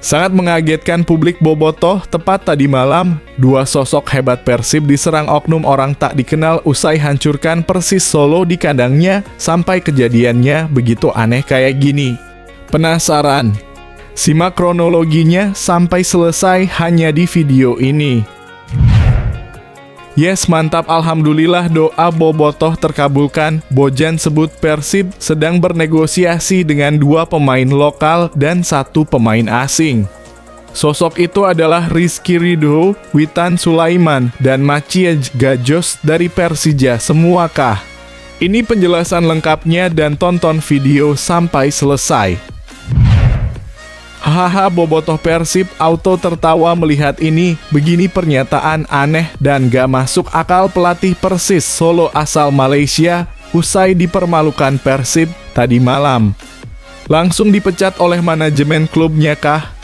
Sangat mengagetkan publik bobotoh, tepat tadi malam, dua sosok hebat Persib diserang oknum orang tak dikenal usai hancurkan Persis Solo di kandangnya, sampai kejadiannya begitu aneh kayak gini. Penasaran? Simak kronologinya sampai selesai hanya di video ini. Yes, mantap, alhamdulillah doa bobotoh terkabulkan. Bojan sebut Persib sedang bernegosiasi dengan dua pemain lokal dan satu pemain asing. Sosok itu adalah Rizky Ridho, Witan Sulaiman, dan Maciej Gajos dari Persija semuakah? Ini penjelasan lengkapnya dan tonton video sampai selesai. Hahaha, bobotoh Persib auto tertawa melihat ini. Begini pernyataan aneh dan gak masuk akal pelatih Persis Solo asal Malaysia usai dipermalukan Persib tadi malam. Langsung dipecat oleh manajemen klubnya kah?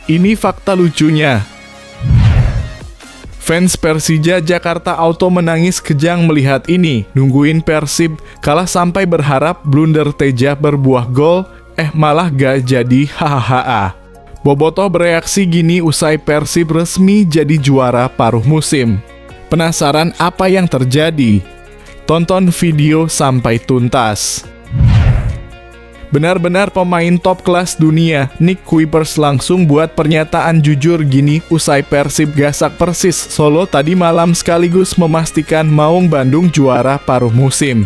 Ini fakta lucunya. Fans Persija Jakarta auto menangis kejang melihat ini. Nungguin Persib kalah sampai berharap blunder Teja berbuah gol, malah gak jadi, hahaha. Bobotoh bereaksi gini usai Persib resmi jadi juara paruh musim. Penasaran apa yang terjadi? Tonton video sampai tuntas. Benar-benar pemain top kelas dunia, Nick Kuipers langsung buat pernyataan jujur gini usai Persib gasak Persis Solo tadi malam sekaligus memastikan Maung Bandung juara paruh musim.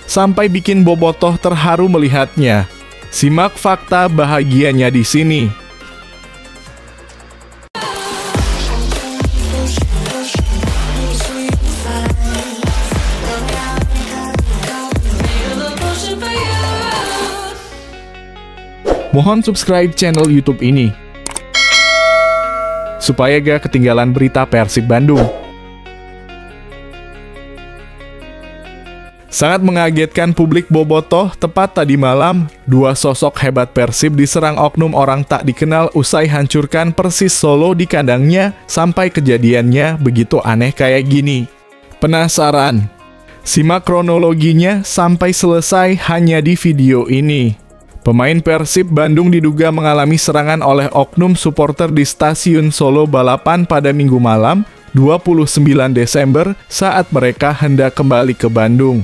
Sampai bikin bobotoh terharu melihatnya. Simak fakta bahagianya di sini. Mohon subscribe channel YouTube ini supaya gak ketinggalan berita Persib Bandung. Sangat mengagetkan publik bobotoh, tepat tadi malam, dua sosok hebat Persib diserang oknum orang tak dikenal usai hancurkan Persis Solo di kandangnya, sampai kejadiannya begitu aneh kayak gini. Penasaran? Simak kronologinya sampai selesai hanya di video ini. Pemain Persib Bandung diduga mengalami serangan oleh oknum supporter di stasiun Solo Balapan pada Minggu malam, 29 Desember, saat mereka hendak kembali ke Bandung.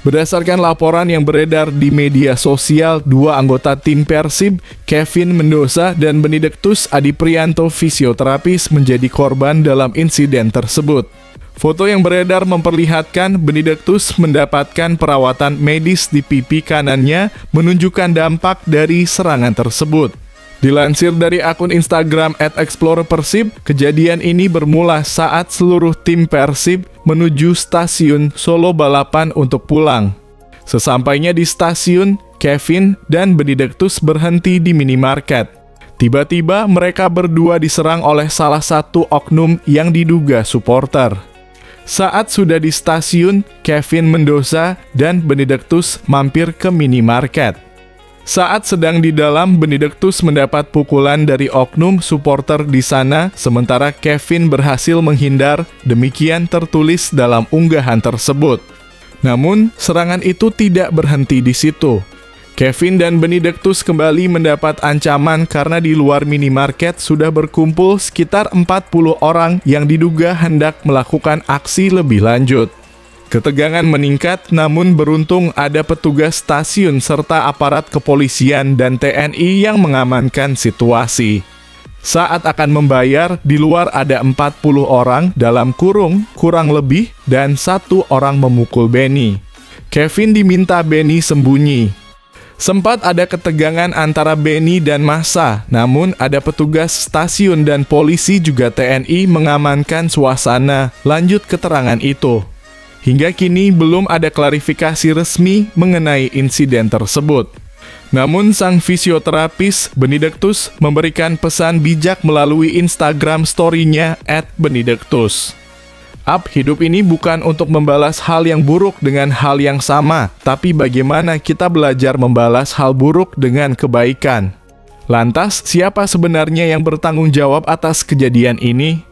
Berdasarkan laporan yang beredar di media sosial, dua anggota tim Persib, Kevin Mendoza dan Benedictus Adiprianto fisioterapis, menjadi korban dalam insiden tersebut. Foto yang beredar memperlihatkan Benedictus mendapatkan perawatan medis di pipi kanannya, menunjukkan dampak dari serangan tersebut. Dilansir dari akun Instagram @explorerpersib, kejadian ini bermula saat seluruh tim Persib menuju stasiun Solo Balapan untuk pulang. Sesampainya di stasiun, Kevin dan Benedictus berhenti di minimarket. Tiba-tiba mereka berdua diserang oleh salah satu oknum yang diduga supporter. Saat sudah di stasiun, Kevin Mendoza dan Benedictus mampir ke minimarket. Saat sedang di dalam, Benedictus mendapat pukulan dari oknum supporter di sana, sementara Kevin berhasil menghindar, demikian tertulis dalam unggahan tersebut. Namun, serangan itu tidak berhenti di situ. Kevin dan Benedictus kembali mendapat ancaman karena di luar minimarket sudah berkumpul sekitar 40 orang yang diduga hendak melakukan aksi lebih lanjut. Ketegangan meningkat, namun beruntung ada petugas stasiun serta aparat kepolisian dan TNI yang mengamankan situasi. Saat akan membayar, di luar ada 40 orang dalam kurung, kurang lebih, dan satu orang memukul Benny. Kevin diminta Benny sembunyi. Sempat ada ketegangan antara Benny dan massa, namun ada petugas stasiun dan polisi juga TNI mengamankan suasana. Lanjut keterangan itu. Hingga kini belum ada klarifikasi resmi mengenai insiden tersebut. Namun sang fisioterapis Benedictus memberikan pesan bijak melalui Instagram story-nya @Benedictus. Hidup ini bukan untuk membalas hal yang buruk dengan hal yang sama, tapi bagaimana kita belajar membalas hal buruk dengan kebaikan. Lantas, siapa sebenarnya yang bertanggung jawab atas kejadian ini?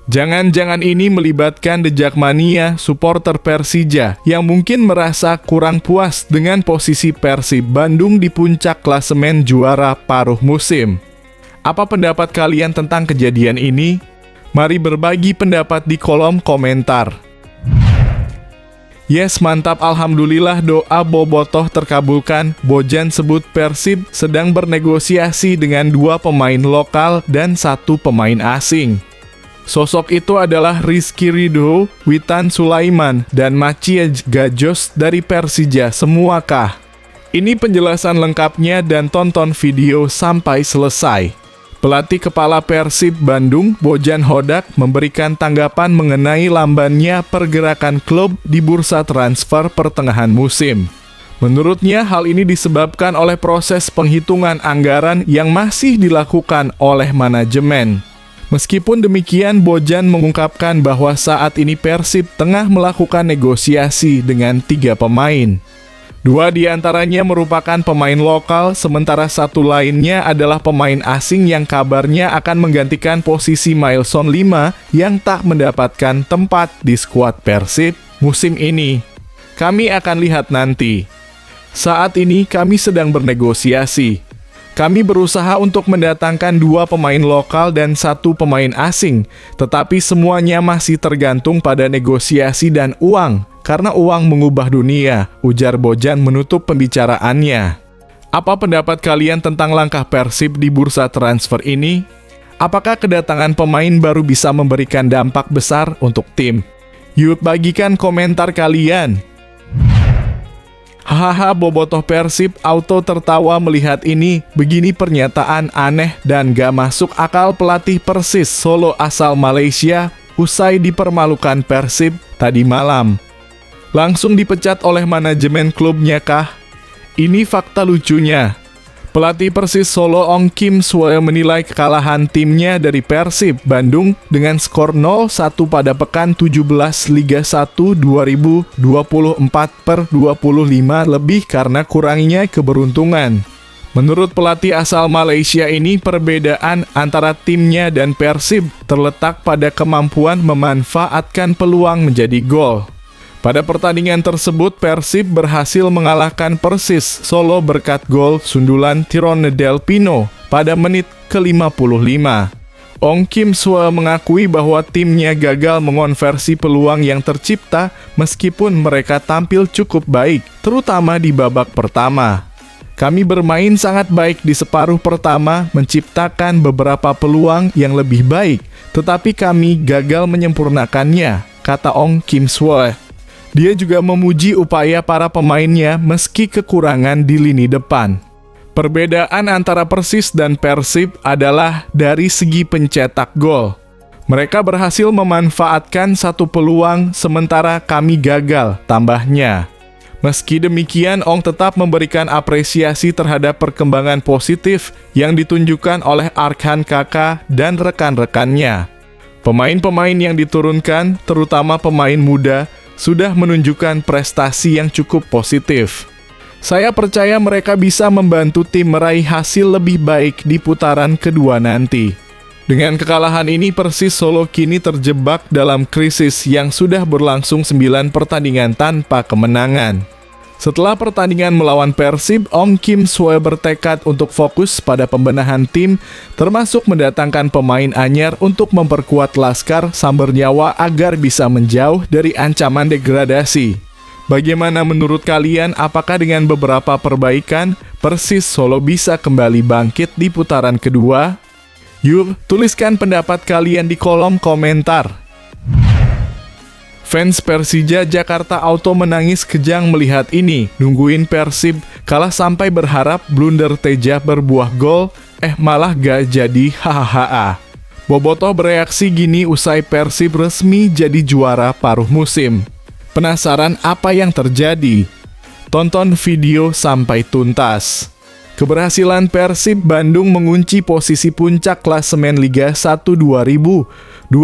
Jangan-jangan ini melibatkan The Jackmania, supporter Persija, yang mungkin merasa kurang puas dengan posisi Persib Bandung di puncak klasemen juara paruh musim. Apa pendapat kalian tentang kejadian ini? Mari berbagi pendapat di kolom komentar. Yes, mantap, alhamdulillah doa Bobotoh terkabulkan. Bojan sebut Persib sedang bernegosiasi dengan 2 pemain lokal dan 1 pemain asing. Sosok itu adalah Rizky Ridho, Witan Sulaiman, dan Maciej Gajos dari Persija semuakah? Ini penjelasan lengkapnya dan tonton video sampai selesai. Pelatih kepala Persib Bandung, Bojan Hodak, memberikan tanggapan mengenai lambannya pergerakan klub di bursa transfer pertengahan musim. Menurutnya, hal ini disebabkan oleh proses penghitungan anggaran yang masih dilakukan oleh manajemen. Meskipun demikian, Bojan mengungkapkan bahwa saat ini Persib tengah melakukan negosiasi dengan 3 pemain. 2 diantaranya merupakan pemain lokal, sementara 1 lainnya adalah pemain asing yang kabarnya akan menggantikan posisi Mailson 5 yang tak mendapatkan tempat di skuad Persib musim ini. Kami akan lihat nanti. Saat ini kami sedang bernegosiasi. Kami berusaha untuk mendatangkan 2 pemain lokal dan 1 pemain asing, tetapi semuanya masih tergantung pada negosiasi dan uang. Karena uang mengubah dunia, ujar Bojan menutup pembicaraannya. Apa pendapat kalian tentang langkah Persib di bursa transfer ini? Apakah kedatangan pemain baru bisa memberikan dampak besar untuk tim? Yuk bagikan komentar kalian. Hahaha, Bobotoh Persib auto tertawa melihat ini. Begini pernyataan aneh dan gak masuk akal pelatih Persis Solo asal Malaysia usai dipermalukan Persib tadi malam. Langsung dipecat oleh manajemen klubnya kah? Ini fakta lucunya. Pelatih Persis Solo Ong Kim Swe menilai kekalahan timnya dari Persib Bandung dengan skor 0-1 pada pekan 17 Liga 1 2024/25 lebih karena kurangnya keberuntungan. Menurut pelatih asal Malaysia ini, perbedaan antara timnya dan Persib terletak pada kemampuan memanfaatkan peluang menjadi gol. Pada pertandingan tersebut, Persib berhasil mengalahkan Persis Solo berkat gol sundulan Tyrone Del Pino pada menit ke-55. Ong Kim Swe mengakui bahwa timnya gagal mengonversi peluang yang tercipta meskipun mereka tampil cukup baik, terutama di babak pertama. Kami bermain sangat baik di separuh pertama, menciptakan beberapa peluang yang lebih baik, tetapi kami gagal menyempurnakannya, kata Ong Kim Swe. Dia juga memuji upaya para pemainnya meski kekurangan di lini depan. Perbedaan antara Persis dan Persib adalah dari segi pencetak gol. Mereka berhasil memanfaatkan 1 peluang, sementara kami gagal, tambahnya. Meski demikian, Ong tetap memberikan apresiasi terhadap perkembangan positif yang ditunjukkan oleh Arkan Kakak dan rekan-rekannya. Pemain-pemain yang diturunkan, terutama pemain muda, sudah menunjukkan prestasi yang cukup positif. Saya percaya mereka bisa membantu tim meraih hasil lebih baik di putaran kedua nanti. Dengan kekalahan ini, Persis Solo kini terjebak dalam krisis yang sudah berlangsung 9 pertandingan tanpa kemenangan. Setelah pertandingan melawan Persib, Ong Kim Swe bertekad untuk fokus pada pembenahan tim, termasuk mendatangkan pemain anyar untuk memperkuat Laskar Samber Nyawa agar bisa menjauh dari ancaman degradasi. Bagaimana menurut kalian? Apakah dengan beberapa perbaikan, Persis Solo bisa kembali bangkit di putaran kedua? Yuk, tuliskan pendapat kalian di kolom komentar. Fans Persija Jakarta auto menangis kejang melihat ini. Nungguin Persib kalah sampai berharap blunder Teja berbuah gol, malah gak jadi, hahaha. Bobotoh bereaksi gini usai Persib resmi jadi juara paruh musim. Penasaran apa yang terjadi? Tonton video sampai tuntas. Keberhasilan Persib Bandung mengunci posisi puncak klasemen Liga 1 2024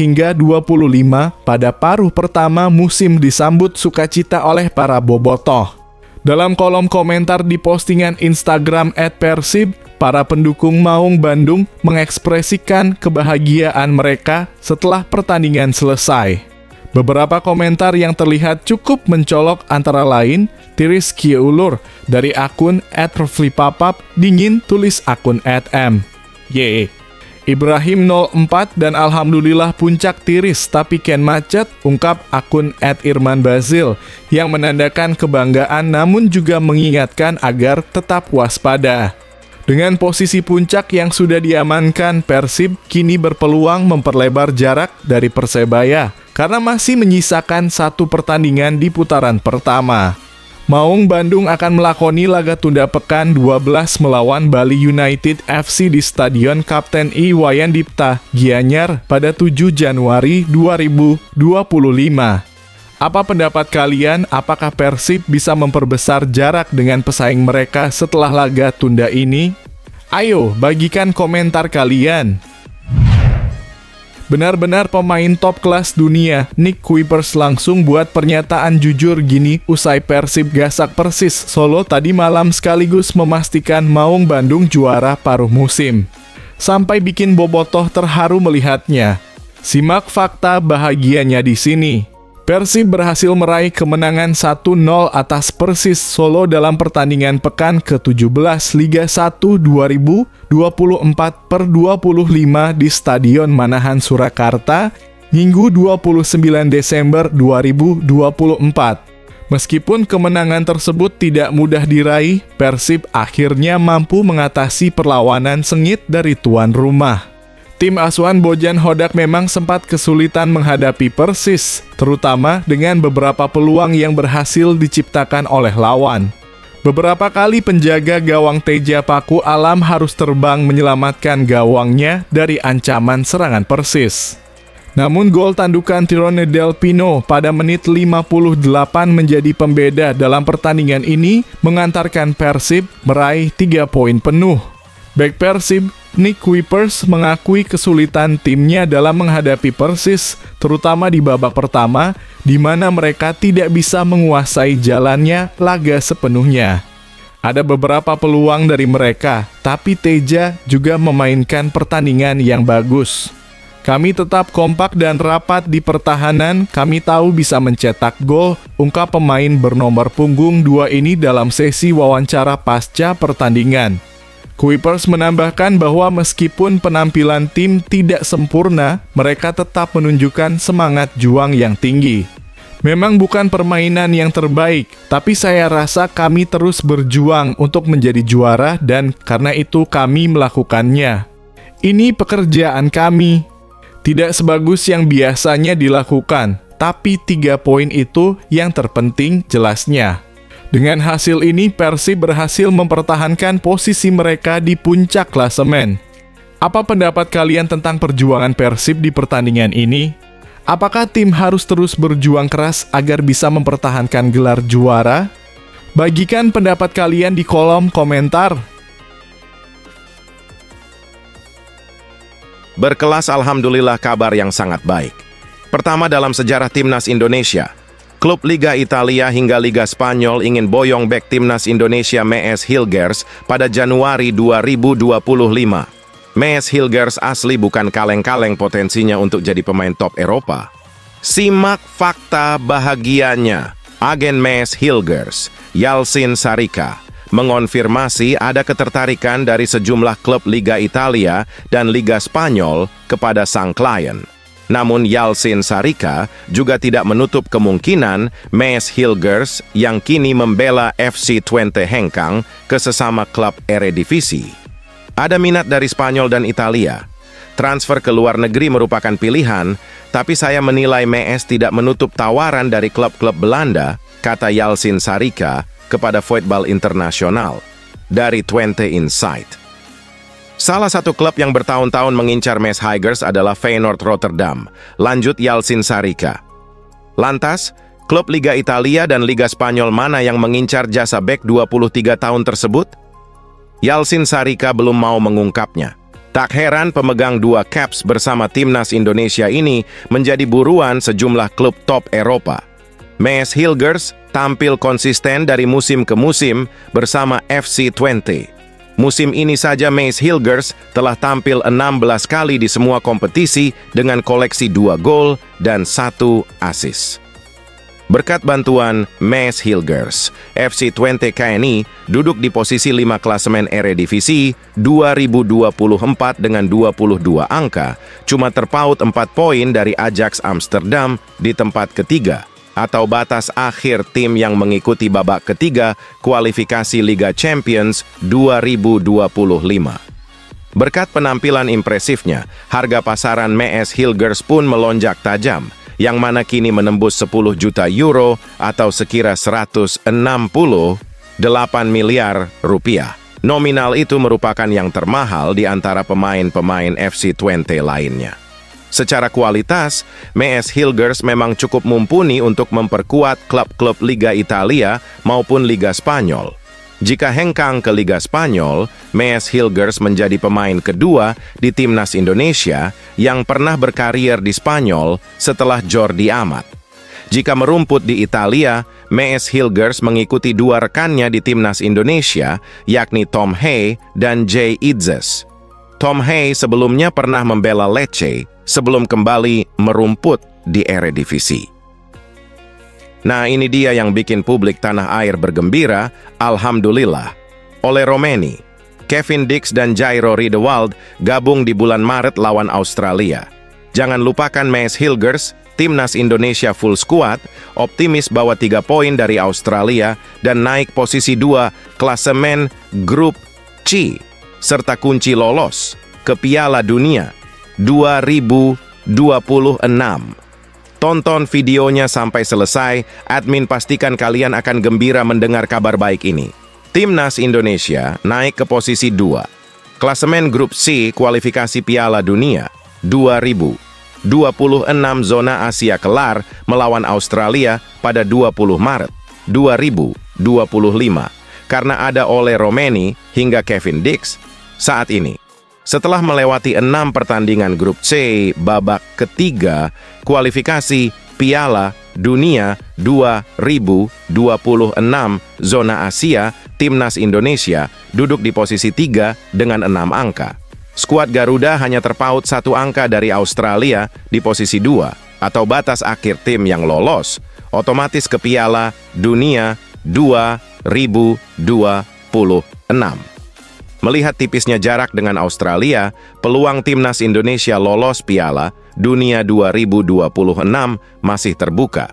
hingga 25 pada paruh pertama musim disambut sukacita oleh para bobotoh. Dalam kolom komentar di postingan Instagram @persib, para pendukung Maung Bandung mengekspresikan kebahagiaan mereka setelah pertandingan selesai. Beberapa komentar yang terlihat cukup mencolok antara lain, Tiris Kieulur dari akun @reflipapap, dingin tulis akun @m. Ye. Ibrahim 04 dan alhamdulillah puncak tiris tapi Ken macet, ungkap akun @irmanbazil yang menandakan kebanggaan namun juga mengingatkan agar tetap waspada. Dengan posisi puncak yang sudah diamankan, Persib kini berpeluang memperlebar jarak dari Persebaya karena masih menyisakan 1 pertandingan di putaran pertama. Maung Bandung akan melakoni laga tunda pekan 12 melawan Bali United FC di Stadion Kapten Iwayan Dipta, Gianyar pada 7 Januari 2025. Apa pendapat kalian? Apakah Persib bisa memperbesar jarak dengan pesaing mereka setelah laga tunda ini? Ayo, bagikan komentar kalian. Benar-benar pemain top kelas dunia, Nick Kuipers langsung buat pernyataan jujur gini usai Persib gasak Persis Solo tadi malam sekaligus memastikan Maung Bandung juara paruh musim. Sampai bikin bobotoh terharu melihatnya. Simak fakta bahagianya di sini. Persib berhasil meraih kemenangan 1-0 atas Persis Solo dalam pertandingan pekan ke-17 Liga 1 2024/25 di Stadion Manahan Surakarta, Minggu 29 Desember 2024. Meskipun kemenangan tersebut tidak mudah diraih, Persib akhirnya mampu mengatasi perlawanan sengit dari tuan rumah. Tim asuhan Bojan Hodak memang sempat kesulitan menghadapi Persis, terutama dengan beberapa peluang yang berhasil diciptakan oleh lawan. Beberapa kali penjaga gawang Teja Paku Alam harus terbang menyelamatkan gawangnya dari ancaman serangan Persis. Namun gol tandukan Tirone Del Pino pada menit 58 menjadi pembeda dalam pertandingan ini, mengantarkan Persib meraih 3 poin penuh. Bek Persib, Nick Kuipers mengakui kesulitan timnya dalam menghadapi Persis, terutama di babak pertama, di mana mereka tidak bisa menguasai jalannya laga sepenuhnya. Ada beberapa peluang dari mereka, tapi Teja juga memainkan pertandingan yang bagus. Kami tetap kompak dan rapat di pertahanan, kami tahu bisa mencetak gol, ungkap pemain bernomor punggung 2 ini dalam sesi wawancara pasca pertandingan. Kuipers menambahkan bahwa meskipun penampilan tim tidak sempurna, mereka tetap menunjukkan semangat juang yang tinggi. Memang bukan permainan yang terbaik, tapi saya rasa kami terus berjuang untuk menjadi juara dan karena itu kami melakukannya. Ini pekerjaan kami. Tidak sebagus yang biasanya dilakukan, tapi 3 poin itu yang terpenting jelasnya. Dengan hasil ini, Persib berhasil mempertahankan posisi mereka di puncak klasemen. Apa pendapat kalian tentang perjuangan Persib di pertandingan ini? Apakah tim harus terus berjuang keras agar bisa mempertahankan gelar juara? Bagikan pendapat kalian di kolom komentar. Berkelas, alhamdulillah, kabar yang sangat baik. Pertama dalam sejarah Timnas Indonesia. Klub Liga Italia hingga Liga Spanyol ingin boyong bek Timnas Indonesia Mees Hilgers pada Januari 2025. Mees Hilgers asli bukan kaleng-kaleng potensinya untuk jadi pemain top Eropa. Simak fakta bahagianya. Agen Mees Hilgers, Yalcin Sarika, mengonfirmasi ada ketertarikan dari sejumlah klub Liga Italia dan Liga Spanyol kepada sang klien. Namun Yalcin Sarika juga tidak menutup kemungkinan Mees Hilgers yang kini membela FC Twente Hengkang ke sesama klub Eredivisie. Ada minat dari Spanyol dan Italia. Transfer ke luar negeri merupakan pilihan, tapi saya menilai Mees tidak menutup tawaran dari klub-klub Belanda, kata Yalcin Sarika kepada Voetbal Internasional dari Twente Insight. Salah satu klub yang bertahun-tahun mengincar Mees Hilgers adalah Feyenoord Rotterdam, lanjut Yalcin Sarika. Lantas, klub Liga Italia dan Liga Spanyol mana yang mengincar jasa bek 23 tahun tersebut? Yalcin Sarika belum mau mengungkapnya. Tak heran pemegang 2 caps bersama Timnas Indonesia ini menjadi buruan sejumlah klub top Eropa. Mees Hilgers tampil konsisten dari musim ke musim bersama FC Twente. Musim ini saja Mees Hilgers telah tampil 16 kali di semua kompetisi dengan koleksi 2 gol dan 1 assist. Berkat bantuan Maes Hilgers, FC Twente KNI duduk di posisi 5 klasemen Eredivisie 2024 dengan 22 angka, cuma terpaut 4 poin dari Ajax Amsterdam di tempat ketiga, atau batas akhir tim yang mengikuti babak ketiga kualifikasi Liga Champions 2025. Berkat penampilan impresifnya, harga pasaran Maes Hilgers pun melonjak tajam, yang mana kini menembus 10 juta euro atau sekira 168 miliar rupiah. Nominal itu merupakan yang termahal di antara pemain-pemain FC Twente lainnya. Secara kualitas, Maes Hilgers memang cukup mumpuni untuk memperkuat klub-klub Liga Italia maupun Liga Spanyol. Jika hengkang ke Liga Spanyol, Maes Hilgers menjadi pemain kedua di timnas Indonesia yang pernah berkarier di Spanyol setelah Jordi Amat. Jika merumput di Italia, Maes Hilgers mengikuti 2 rekannya di timnas Indonesia, yakni Tom Hay dan Jay Idzes. Tom Hay sebelumnya pernah membela Lecce sebelum kembali merumput di Eredivisie. Nah, ini dia yang bikin publik tanah air bergembira, alhamdulillah. Ole Romeni, Kevin Dix dan Jairo Riedewald gabung di bulan Maret lawan Australia. Jangan lupakan Maes Hilgers, timnas Indonesia full squad, optimis bawa 3 poin dari Australia dan naik posisi 2 klasemen grup C, serta kunci lolos ke Piala Dunia 2026. Tonton videonya sampai selesai, admin pastikan kalian akan gembira mendengar kabar baik ini. Timnas Indonesia naik ke posisi 2. Klasemen grup C kualifikasi Piala Dunia 2026 zona Asia kelar melawan Australia pada 20 Maret 2025. Karena ada Ole Romeni hingga Kevin Dix saat ini. Setelah melewati 6 pertandingan grup C babak ketiga kualifikasi Piala Dunia 2026 zona Asia, timnas Indonesia duduk di posisi 3 dengan 6 angka. Skuad Garuda hanya terpaut 1 angka dari Australia di posisi 2, atau batas akhir tim yang lolos otomatis ke Piala Dunia 2026. Melihat tipisnya jarak dengan Australia, peluang timnas Indonesia lolos Piala Dunia 2026 masih terbuka.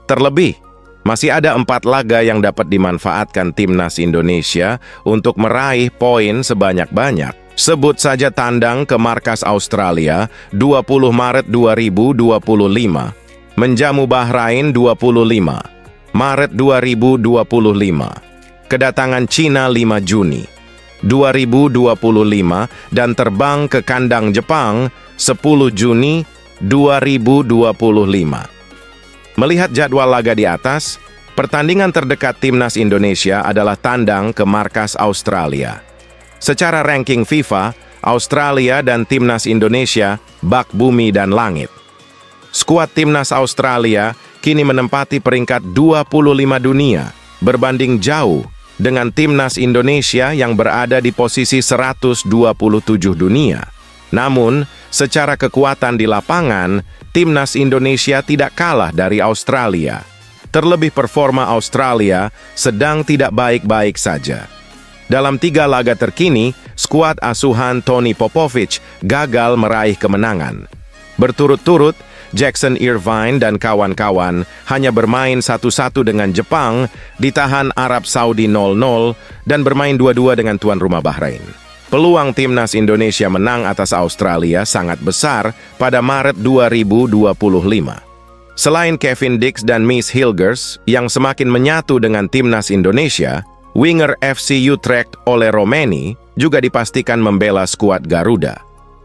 Terlebih, masih ada 4 laga yang dapat dimanfaatkan timnas Indonesia untuk meraih poin sebanyak-banyak. Sebut saja tandang ke markas Australia 20 Maret 2025, menjamu Bahrain 25 Maret 2025, kedatangan Cina 5 Juni 2025 dan terbang ke kandang Jepang 10 Juni 2025. Melihat jadwal laga di atas, pertandingan terdekat timnas Indonesia adalah tandang ke markas Australia. Secara ranking FIFA, Australia dan timnas Indonesia bak bumi dan langit. Skuad timnas Australia kini menempati peringkat 25 dunia, berbanding jauh dengan timnas Indonesia yang berada di posisi 127 dunia. Namun, secara kekuatan di lapangan, timnas Indonesia tidak kalah dari Australia. Terlebih performa Australia sedang tidak baik-baik saja. Dalam 3 laga terkini, skuad asuhan Tony Popovich gagal meraih kemenangan. Berturut-turut, Jackson Irvine dan kawan-kawan hanya bermain 1-1 dengan Jepang, ditahan Arab Saudi 0-0, dan bermain 2-2 dengan tuan rumah Bahrain. Peluang timnas Indonesia menang atas Australia sangat besar pada Maret 2025. Selain Kevin Dix dan Maes Hilgers yang semakin menyatu dengan timnas Indonesia, winger FC Utrecht Ole Romeni juga dipastikan membela skuad Garuda.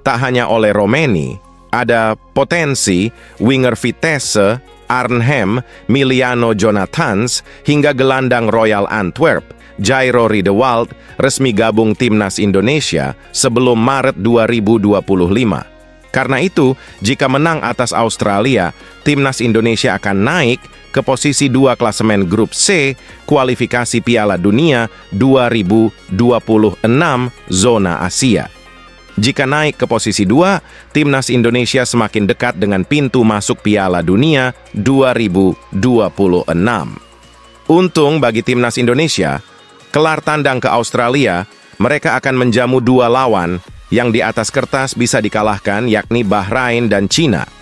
Tak hanya Ole Romeni, ada potensi winger Vitesse, Arnhem, Miliano Jonathans, hingga gelandang Royal Antwerp, Jairo Riedewald, resmi gabung timnas Indonesia sebelum Maret 2025. Karena itu, jika menang atas Australia, timnas Indonesia akan naik ke posisi 2 klasemen grup C, kualifikasi Piala Dunia 2026 zona Asia. Jika naik ke posisi 2, timnas Indonesia semakin dekat dengan pintu masuk Piala Dunia 2026. Untung bagi timnas Indonesia, kelar tandang ke Australia, mereka akan menjamu 2 lawan yang di atas kertas bisa dikalahkan, yakni Bahrain dan Cina.